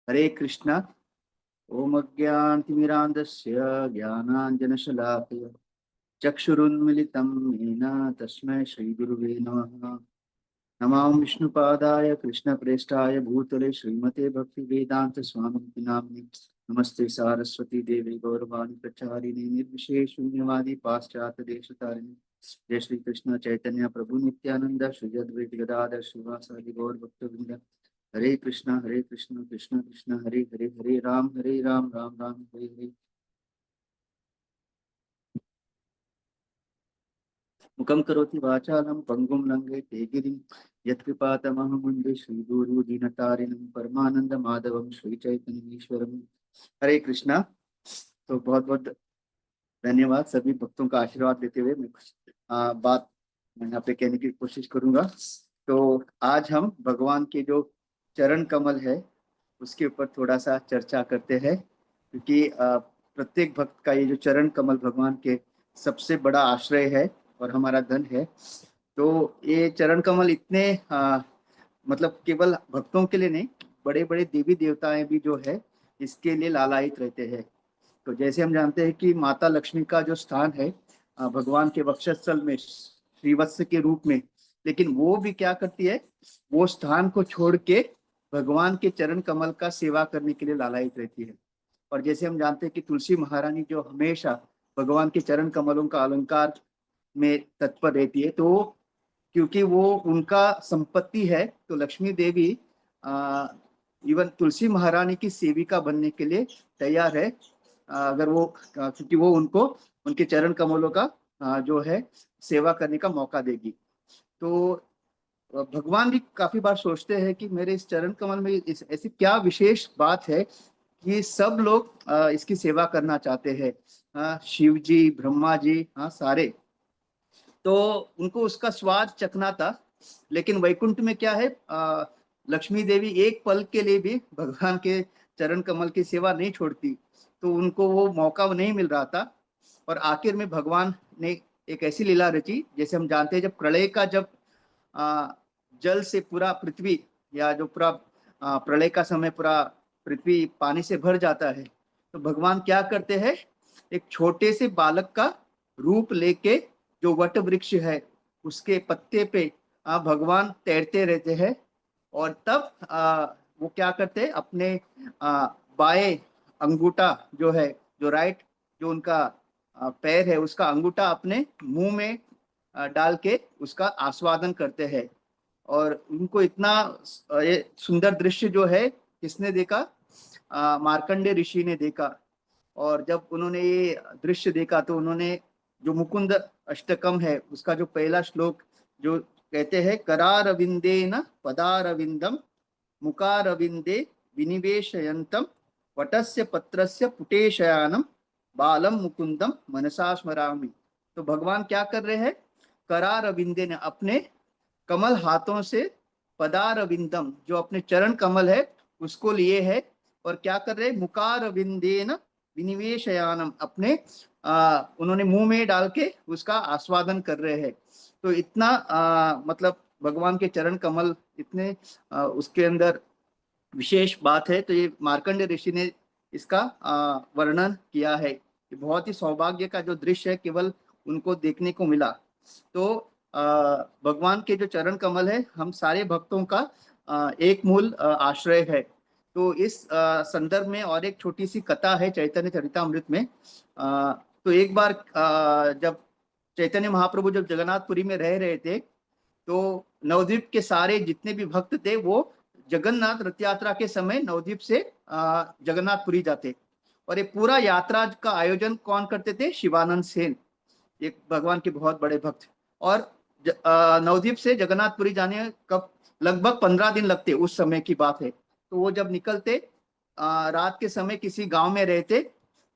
हरे कृष्णा। ओम अज्ञानतिमिरान्धस्य ज्ञानाञ्जनशलाकया चक्षुरुन्मिलितं येन तस्मै श्रीगुरुवे नमः। नमां विष्णुपादाय कृष्णप्रेष्ठाय भूतले श्रीमते भक्तिवेदांत स्वामी नाम्नि नमस्ते सारस्वती देवी गौरवाणी प्रचारिणी निर्विशेष शून्यवादी पाश्चात्य देशतारिणी जय श्री कृष्ण चैतन्य प्रभु नित्यानंद श्री अद्वैत गदाधर श्रीवासादि गौर भक्तवृंद। हरे कृष्णा कृष्ण कृष्ण हरे हरे हरे राम राम राम हरे हरे। मुखं करोति वाचालं पंगुं लंघयते गिरिं यत्कृपातमहं वन्दे श्रीगुरु दीनतारिणं परमानंद माधवं श्री चैतन्य ईश्वरं। हरे कृष्णा। तो बहुत बहुत धन्यवाद सभी भक्तों का आशीर्वाद देते हुए मैं कुछ बात मैं यहाँ पे कहने की कोशिश करूंगा। तो आज हम भगवान के जो चरण कमल है उसके ऊपर थोड़ा सा चर्चा करते हैं, क्योंकि प्रत्येक भक्त का ये जो चरण कमल भगवान के सबसे बड़ा आश्रय है और हमारा धन है। तो ये चरण कमल इतने मतलब केवल भक्तों के लिए नहीं, बड़े बड़े देवी देवताएं भी जो है इसके लिए लालायित रहते हैं। तो जैसे हम जानते हैं कि माता लक्ष्मी का जो स्थान है भगवान के वक्षस्थल में श्रीवत्स के रूप में, लेकिन वो भी क्या करती है, वो स्थान को छोड़ के भगवान के चरण कमल का सेवा करने के लिए लालायित रहती है। और जैसे हम जानते हैं कि तुलसी महारानी जो हमेशा भगवान के चरण कमलों का अलंकार में तत्पर रहती है, तो क्योंकि वो उनका संपत्ति है तो लक्ष्मी देवी इवन तुलसी महारानी की सेविका बनने के लिए तैयार है। अगर वो क्योंकि वो उनको उनके चरण कमलों का जो है सेवा करने का मौका देगी। तो भगवान भी काफी बार सोचते हैं कि मेरे इस चरण कमल में ऐसी क्या विशेष बात है कि सब लोग इसकी सेवा करना चाहते हैं। शिव जी, ब्रह्मा जी, हाँ सारे। तो उनको उसका स्वाद चखना था। लेकिन वैकुंठ में क्या है, लक्ष्मी देवी एक पल के लिए भी भगवान के चरण कमल की सेवा नहीं छोड़ती, तो उनको वो मौका नहीं मिल रहा था। और आखिर में भगवान ने एक ऐसी लीला रची, जैसे हम जानते हैं जब प्रलय का जब आ, जल से पूरा पृथ्वी या जो पूरा प्रलय का समय पूरा पृथ्वी पानी से भर जाता है, तो भगवान क्या करते हैं, एक छोटे से बालक का रूप लेके जो वट वृक्ष है उसके पत्ते पे भगवान तैरते रहते हैं। और तब वो क्या करते हैं, अपने बाएं अंगूठा जो है, जो राइट जो उनका पैर है उसका अंगूठा अपने मुंह में डाल के उसका आस्वादन करते हैं। और उनको इतना ये सुंदर दृश्य जो है किसने देखा, मार्कंडे ऋषि ने देखा। और जब उन्होंने ये दृश्य देखा तो उन्होंने जो मुकुंद अष्टकम है उसका जो पहला श्लोक जो कहते हैं, करारविंदे न पदारविंदम मुकारविंदे विनिवेशयंतम वटस्य पत्रस्य पुटेशयानम बालम मुकुंदम मनसा स्मरामि। तो भगवान क्या कर रहे हैं, करारविंदे ने अपने कमल हाथों से पदारविंदम जो अपने चरण कमल है उसको लिए है। और क्या कर रहे, मुकार विंदेन विनिवेशयानम अपने उन्होंने मुंह में डाल के उसका आस्वादन कर रहे हैं। तो इतना मतलब भगवान के चरण कमल इतने उसके अंदर विशेष बात है। तो ये मार्कंडे ऋषि ने इसका वर्णन किया है। ये बहुत ही सौभाग्य का जो दृश्य है केवल उनको देखने को मिला। तो भगवान के जो चरण कमल है हम सारे भक्तों का एक मूल आश्रय है। तो इस संदर्भ में और एक छोटी सी कथा है चैतन्य चरितामृत में। तो एक बार जब चैतन्य महाप्रभु जब जगन्नाथपुरी में रह रहे थे, तो नवद्वीप के सारे जितने भी भक्त थे वो जगन्नाथ रथ यात्रा के समय नवद्वीप से जगन्नाथपुरी जाते। और ये पूरा यात्रा का आयोजन कौन करते थे, शिवानंद सेन, एक भगवान के बहुत बड़े भक्त। और नवद्वीप से जगन्नाथपुरी जाने कब लगभग 15 दिन लगते, उस समय की बात है। तो वो जब निकलते रात के समय किसी गांव में रहते,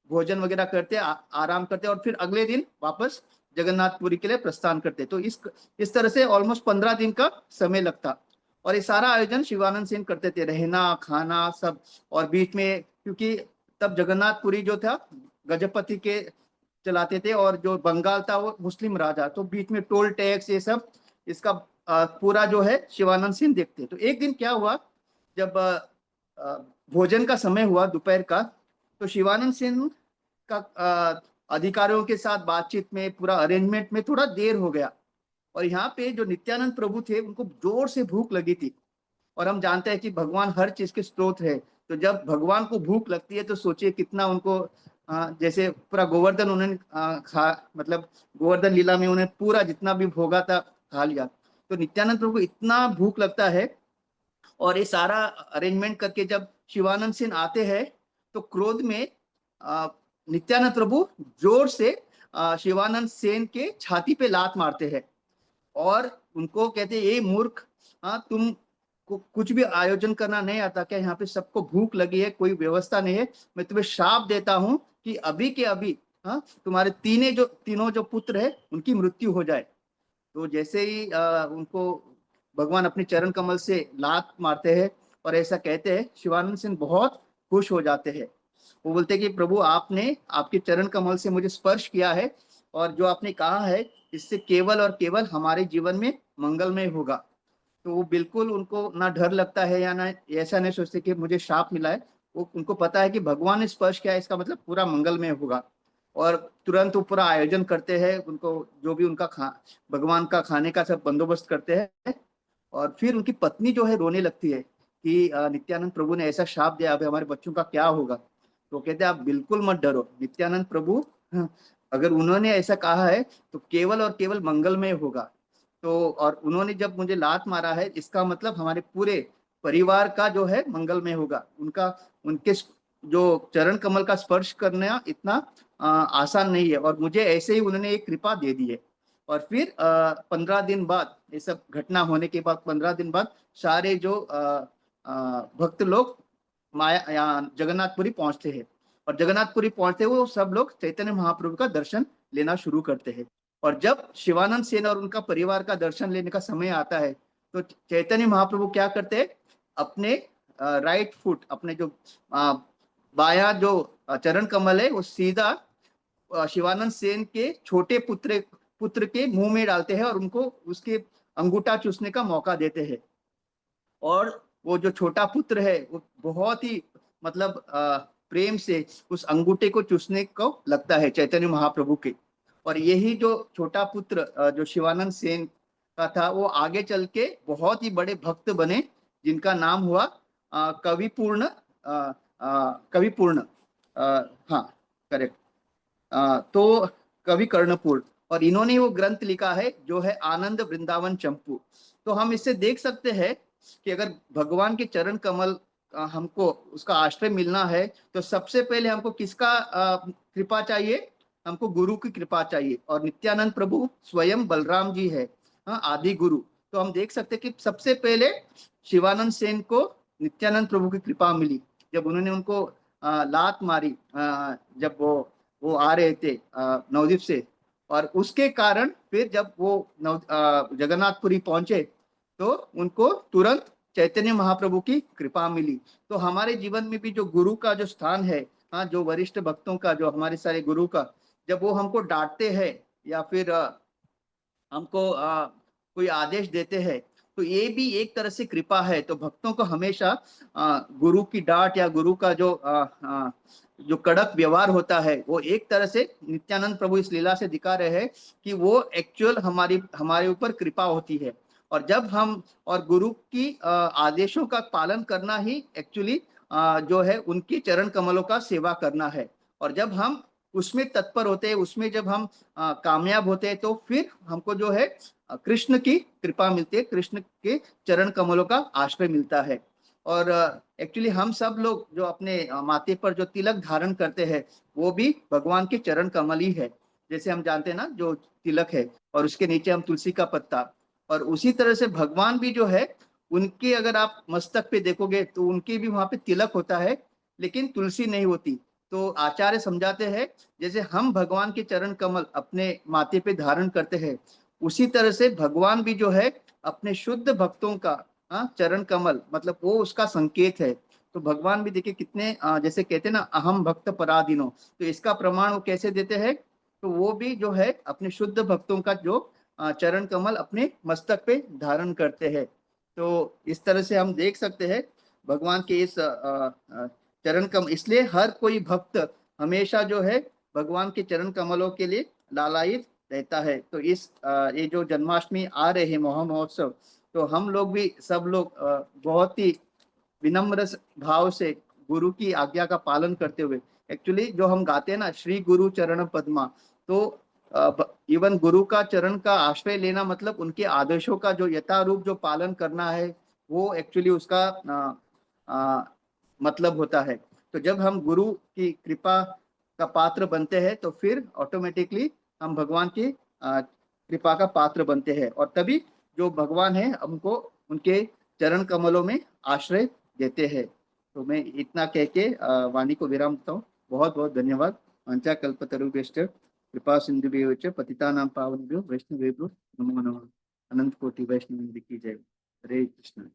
भोजन वगैरह करते, आराम करते और फिर अगले दिन वापस जगन्नाथपुरी के लिए प्रस्थान करते। तो इस तरह से ऑलमोस्ट 15 दिन का समय लगता। और ये सारा आयोजन शिवानंद सेन करते थे, रहना खाना सब। और बीच में क्योंकि तब जगन्नाथपुरी जो था गजपति के चलाते थे और जो बंगाल था वो मुस्लिम राजा, तो बीच में टोल टैक्स ये सब इसका पूरा जो है शिवानंद सिंह देखते। तो एक दिन क्या हुआ, जब भोजन का समय हुआ दोपहर का, तो शिवानंद सेन का अधिकारियों के साथ बातचीत में, पूरा अरेंजमेंट में थोड़ा देर हो गया। और यहाँ पे जो नित्यानंद प्रभु थे उनको जोर से भूख लगी थी। और हम जानते हैं कि भगवान हर चीज के स्रोत है। तो जब भगवान को भूख लगती है तो सोचिए कितना उनको जैसे पूरा गोवर्धन उन्होंने खा, मतलब गोवर्धन लीला में उन्हें पूरा जितना भी भोगा था खा लिया। तो नित्यानंद प्रभु को इतना भूख लगता है, और ये सारा अरेंजमेंट करके जब शिवानंद सेन आते हैं तो क्रोध में आ, नित्यानंद प्रभु जोर से शिवानंद सेन के छाती पे लात मारते हैं और उनको कहते हैं, ये मूर्ख, हाँ तुम को कुछ भी आयोजन करना नहीं आता क्या? यहाँ पे सबको भूख लगी है, कोई व्यवस्था नहीं है। मैं तुम्हें श्राप देता हूँ कि अभी के अभी, हाँ, तुम्हारे तीनों जो पुत्र है उनकी मृत्यु हो जाए। तो जैसे ही उनको भगवान अपने चरण कमल से लात मारते हैं और ऐसा कहते हैं, शिवानंद सेन बहुत खुश हो जाते हैं। वो बोलते हैं कि प्रभु, आपने आपके चरण कमल से मुझे स्पर्श किया है, और जो आपने कहा है इससे केवल और केवल हमारे जीवन में मंगलमय होगा। तो वो बिल्कुल, उनको ना डर लगता है या ना ऐसा नहीं सोचते कि मुझे श्राप मिला है। वो उनको पता है कि भगवान ने स्पर्श किया है, इसका मतलब पूरा मंगलमय होगा। और तुरंत वो पूरा आयोजन करते हैं, उनको जो भी उनका भगवान का खाने का सब बंदोबस्त करते हैं। और फिर उनकी पत्नी जो है रोने लगती है कि नित्यानंद प्रभु ने ऐसा श्राप दिया, अभी हमारे बच्चों का क्या होगा? तो कहते हैं, आप बिल्कुल मत डरो, नित्यानंद प्रभु, हाँ, अगर उन्होंने ऐसा कहा है तो केवल और केवल मंगलमय होगा। तो और उन्होंने जब मुझे लात मारा है, इसका मतलब हमारे पूरे परिवार का जो है मंगलमय होगा। उनके जो चरण कमल का स्पर्श करना इतना आसान नहीं है, और मुझे ऐसे ही उन्होंने एक कृपा दे दी है। और फिर 15 दिन बाद, ये सब घटना होने के बाद 15 दिन बाद सारे जो भक्त लोग माया जगन्नाथपुरी पहुंचते हैं। और जगन्नाथपुरी पहुंचते हुए वो सब लोग चैतन्य महाप्रभु का दर्शन लेना शुरू करते हैं। और जब शिवानंद सेन और उनका परिवार का दर्शन लेने का समय आता है तो चैतन्य महाप्रभु क्या करते हैं, अपने राइट फुट, अपने जो बाया जो चरण कमल है, वो सीधा शिवानंद सेन के छोटे पुत्र के मुंह में डालते हैं और उनको उसके अंगूठा चूसने का मौका देते हैं। और वो जो छोटा पुत्र है वो बहुत ही, मतलब प्रेम से उस अंगूठे को चूसने को लगता है चैतन्य महाप्रभु के। और यही जो छोटा पुत्र जो शिवानंद सेन का था, वो आगे चल के बहुत ही बड़े भक्त बने, जिनका नाम हुआ कविपूर्ण, कविपूर्ण, हाँ, करेक्ट, तो कवि कर्णपुर। और इन्होंने वो ग्रंथ लिखा है जो है आनंद वृंदावन चंपू। तो हम इससे देख सकते हैं कि अगर भगवान के चरण कमल हमको उसका आश्रय मिलना है तो सबसे पहले हमको किसका कृपा चाहिए? हमको गुरु की कृपा चाहिए। और नित्यानंद प्रभु स्वयं बलराम जी है, हाँ, आदि गुरु। तो हम देख सकते हैं कि सबसे पहले शिवानंद सेन को नित्यानंद प्रभु की कृपा मिली, जब उन्होंने उनको लात मारी, जब वो आ रहे थे नवद्वीप से। और उसके कारण फिर जब वो जगन्नाथपुरी पहुंचे तो उनको तुरंत चैतन्य महाप्रभु की कृपा मिली। तो हमारे जीवन में भी जो गुरु का जो स्थान है, हाँ, जो वरिष्ठ भक्तों का, जो हमारे सारे गुरु का, जब वो हमको डांटते हैं या फिर हमको कोई आदेश देते हैं, तो ये भी एक तरह से कृपा है। तो भक्तों को हमेशा गुरु की डांट या गुरु का जो कड़क व्यवहार होता है, वो एक तरह से नित्यानंद प्रभु इस लीला से दिखा रहे हैं कि वो एक्चुअल हमारे ऊपर कृपा होती है। और जब हम, और गुरु की आदेशों का पालन करना ही एक्चुअली जो है उनकी चरण कमलों का सेवा करना है। और जब हम उसमें तत्पर होते हैं, उसमें जब हम कामयाब होते हैं, तो फिर हमको जो है कृष्ण की कृपा मिलती है, कृष्ण के चरण कमलों का आश्रय मिलता है। और एक्चुअली हम सब लोग जो अपने माथे पर जो तिलक धारण करते हैं, वो भी भगवान के चरण कमल ही है। जैसे हम जानते हैं ना, जो तिलक है और उसके नीचे हम तुलसी का पत्ता। और उसी तरह से भगवान भी जो है, उनके अगर आप मस्तक पे देखोगे तो उनके भी वहां पे तिलक होता है, लेकिन तुलसी नहीं होती। तो आचार्य समझाते हैं, जैसे हम भगवान के चरण कमल अपने माथे पे धारण करते हैं, उसी तरह से भगवान भी जो है अपने शुद्ध भक्तों का चरण कमल, मतलब वो उसका संकेत है। तो भगवान भी देखिए कितने जैसे कहते हैं ना, अहम भक्त पराधीनो, तो इसका प्रमाण वो कैसे देते हैं? तो वो भी जो है अपने शुद्ध भक्तों का जो चरण कमल अपने मस्तक पे धारण करते हैं। तो इस तरह से हम देख सकते हैं भगवान के इस चरण कम, इसलिए हर कोई भक्त हमेशा जो है भगवान के चरण कमलों के लिए लालायित रहता है। तो इस ये जो जन्माष्टमी आ रहे हैं महा महोत्सव, तो हम लोग भी सब लोग बहुत ही विनम्र भाव से गुरु की आज्ञा का पालन करते हुए, एक्चुअली जो हम गाते हैं ना श्री गुरु चरण पद्मा, तो इवन गुरु का चरण का आश्रय लेना मतलब उनके आदेशों का जो यथारूप जो पालन करना है, वो एक्चुअली उसका मतलब होता है। तो जब हम गुरु की कृपा का पात्र बनते हैं तो फिर ऑटोमेटिकली हम भगवान की कृपा का पात्र बनते हैं, और तभी जो भगवान है हमको उनके चरण कमलों में आश्रय देते हैं। तो मैं इतना कह के वाणी को विराम देता हूँ। बहुत बहुत धन्यवाद। वाञ्छा कल्पतरुभ्यश्च कृपा सिन्धुभ्यो च पतितानां पावनेभ्यो वैष्णवेभ्यो नमो नमः। अनंत कोटि वैष्णव की जय। हरे कृष्ण।